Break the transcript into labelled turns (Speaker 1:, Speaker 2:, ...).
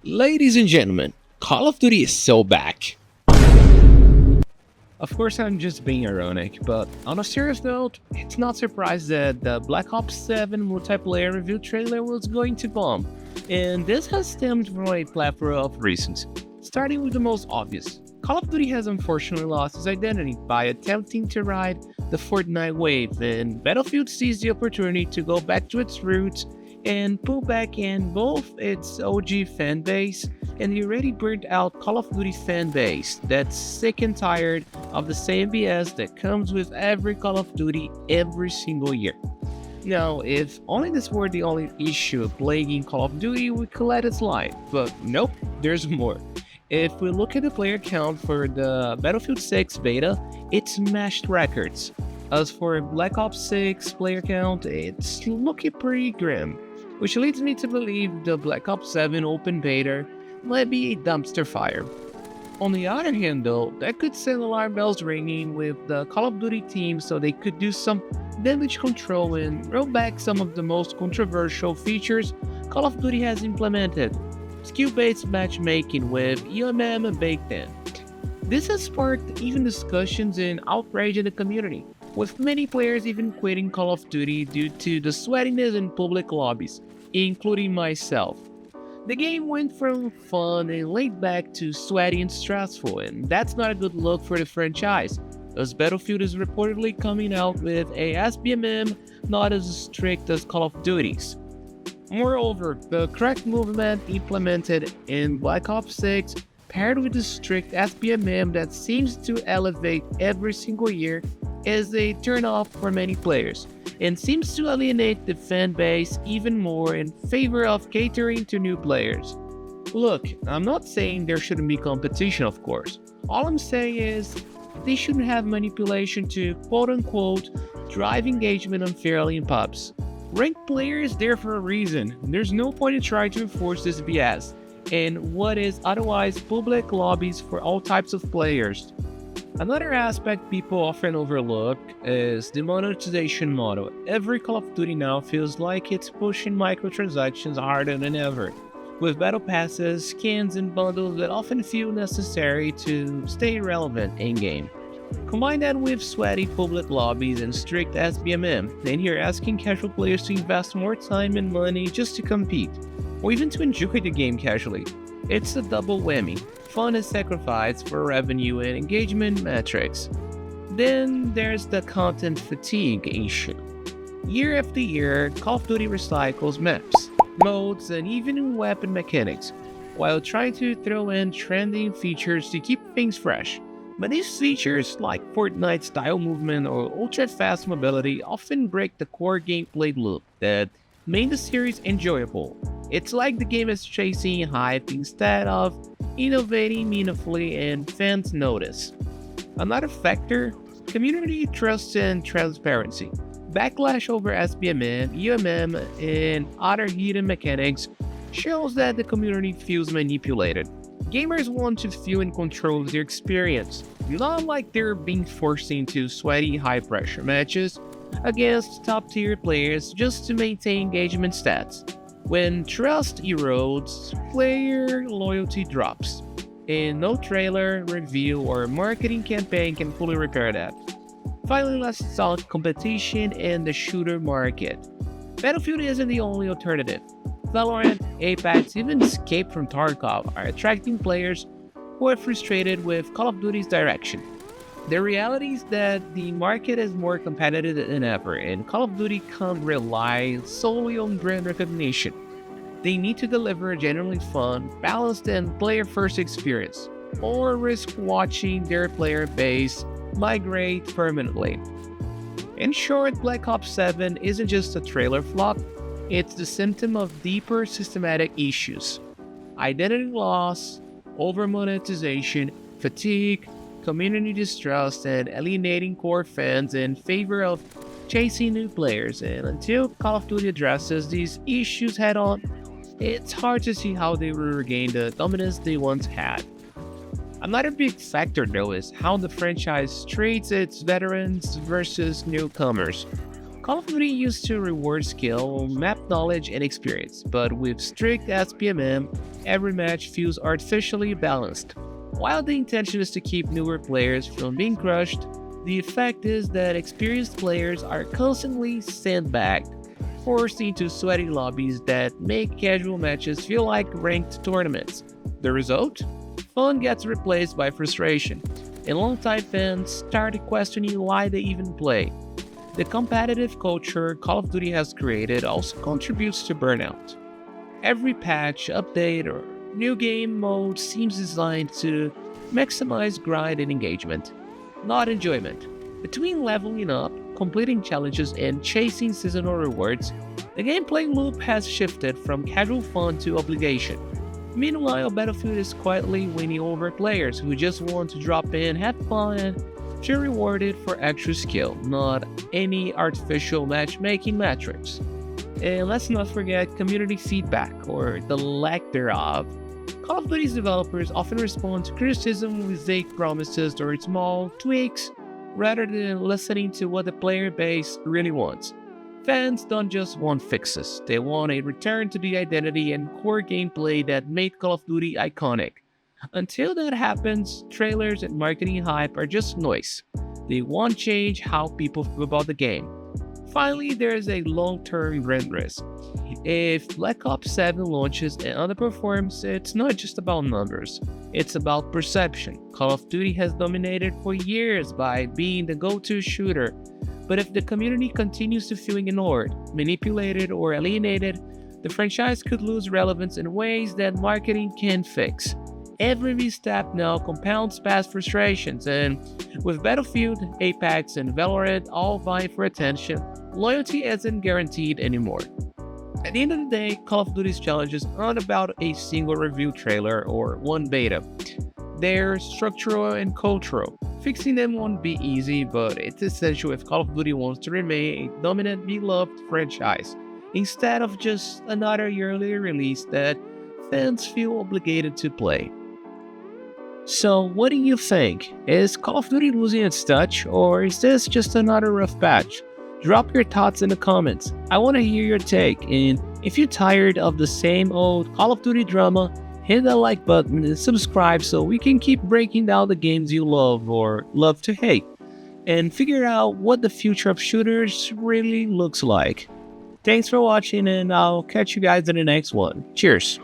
Speaker 1: Ladies and gentlemen, Call of Duty is so back. Of course, I'm just being ironic, but on a serious note, it's not surprised that the Black Ops 7 multiplayer review trailer was going to bomb, and this has stemmed from a plethora of reasons. Starting with the most obvious, Call of Duty has unfortunately lost its identity by attempting to ride the Fortnite wave, and Battlefield seized the opportunity to go back to its roots and pull back in both its OG fan base and the already burnt out Call of Duty fan base that's sick and tired of the same BS that comes with every Call of Duty every single year. Now, if only this were the only issue plaguing Call of Duty, we could let it slide, but nope, there's more. If we look at the player count for the Battlefield 6 beta, it smashed records. As for Black Ops 6 player count, it's looking pretty grim, which leads me to believe the Black Ops 7 open beta might be a dumpster fire. On the other hand though, that could send alarm bells ringing with the Call of Duty team so they could do some damage control and roll back some of the most controversial features Call of Duty has implemented. Skill-based matchmaking with EMM baked in. This has sparked even discussions and outrage in the community, with many players even quitting Call of Duty due to the sweatiness in public lobbies, including myself. The game went from fun and laid back to sweaty and stressful, and that's not a good look for the franchise, as Battlefield is reportedly coming out with a SBMM not as strict as Call of Duty's. Moreover, the correct movement implemented in Black Ops 6 paired with the strict SBMM that seems to elevate every single year is a turn-off for many players, and seems to alienate the fan base even more in favor of catering to new players. Look, I'm not saying there shouldn't be competition, of course. All I'm saying is they shouldn't have manipulation to quote-unquote drive engagement unfairly in pubs. Ranked player is there for a reason. There's no point in trying to enforce this BS in what is otherwise public lobbies for all types of players. Another aspect people often overlook is the monetization model. Every Call of Duty now feels like it's pushing microtransactions harder than ever, with battle passes, skins, and bundles that often feel necessary to stay relevant in-game. Combine that with sweaty public lobbies and strict SBMM, and you're asking casual players to invest more time and money just to compete, or even to enjoy the game casually. It's a double whammy. Fun is sacrificed for revenue and engagement metrics. Then there's the content fatigue issue. Year after year, Call of Duty recycles maps, modes, and even weapon mechanics, while trying to throw in trending features to keep things fresh. But these features, like Fortnite-style movement or ultra-fast mobility, often break the core gameplay loop that made the series enjoyable. It's like the game is chasing hype instead of innovating meaningfully and fans notice. Another factor, community trust and transparency. Backlash over SBMM, UMM, and other hidden mechanics shows that the community feels manipulated. Gamers want to feel in control of their experience, not like they're being forced into sweaty high-pressure matches against top-tier players just to maintain engagement stats. When trust erodes, player loyalty drops, and no trailer, review, or marketing campaign can fully repair that. Finally, let's talk competition in the shooter market. Battlefield isn't the only alternative. Valorant, Apex, even Escape from Tarkov are attracting players who are frustrated with Call of Duty's direction. The reality is that the market is more competitive than ever, and Call of Duty can't rely solely on brand recognition. They need to deliver a genuinely fun, balanced, and player-first experience, or risk watching their player base migrate permanently. In short, Black Ops 7 isn't just a trailer flop, it's the symptom of deeper systematic issues. Identity loss, over-monetization, fatigue, community distrust, and alienating core fans in favor of chasing new players. And until Call of Duty addresses these issues head-on, it's hard to see how they will regain the dominance they once had. Another big factor though is how the franchise treats its veterans versus newcomers. Call of Duty used to reward skill, map knowledge, and experience, but with strict SBMM, every match feels artificially balanced. While the intention is to keep newer players from being crushed, the effect is that experienced players are constantly sandbagged, forced into sweaty lobbies that make casual matches feel like ranked tournaments. The result? Fun gets replaced by frustration, and longtime fans start questioning why they even play. The competitive culture Call of Duty has created also contributes to burnout. Every patch, update, or new game mode seems designed to maximize grind and engagement, not enjoyment. Between leveling up, completing challenges, and chasing seasonal rewards, the gameplay loop has shifted from casual fun to obligation. Meanwhile, Battlefield is quietly winning over players who just want to drop in, have fun, and feel rewarded for extra skill, not any artificial matchmaking metrics. And let's not forget community feedback, or the lack thereof. Call of Duty's developers often respond to criticism with vague promises or small tweaks, rather than listening to what the player base really wants. Fans don't just want fixes, they want a return to the identity and core gameplay that made Call of Duty iconic. Until that happens, trailers and marketing hype are just noise. They won't change how people feel about the game. Finally, there is a long-term brand risk. If Black Ops 7 launches and underperforms, it's not just about numbers, it's about perception. Call of Duty has dominated for years by being the go-to shooter, but if the community continues to feel ignored, manipulated, or alienated, the franchise could lose relevance in ways that marketing can't fix. Every misstep now compounds past frustrations, and with Battlefield, Apex, and Valorant all vying for attention, loyalty isn't guaranteed anymore. At the end of the day, Call of Duty's challenges aren't about a single review trailer or one beta. They're structural and cultural. Fixing them won't be easy, but it's essential if Call of Duty wants to remain a dominant, beloved franchise, instead of just another yearly release that fans feel obligated to play. So, what do you think? Is Call of Duty losing its touch, or is this just another rough patch? Drop your thoughts in the comments. I want to hear your take, and if you're tired of the same old Call of Duty drama, hit that like button and subscribe so we can keep breaking down the games you love or love to hate, and figure out what the future of shooters really looks like. Thanks for watching, and I'll catch you guys in the next one. Cheers!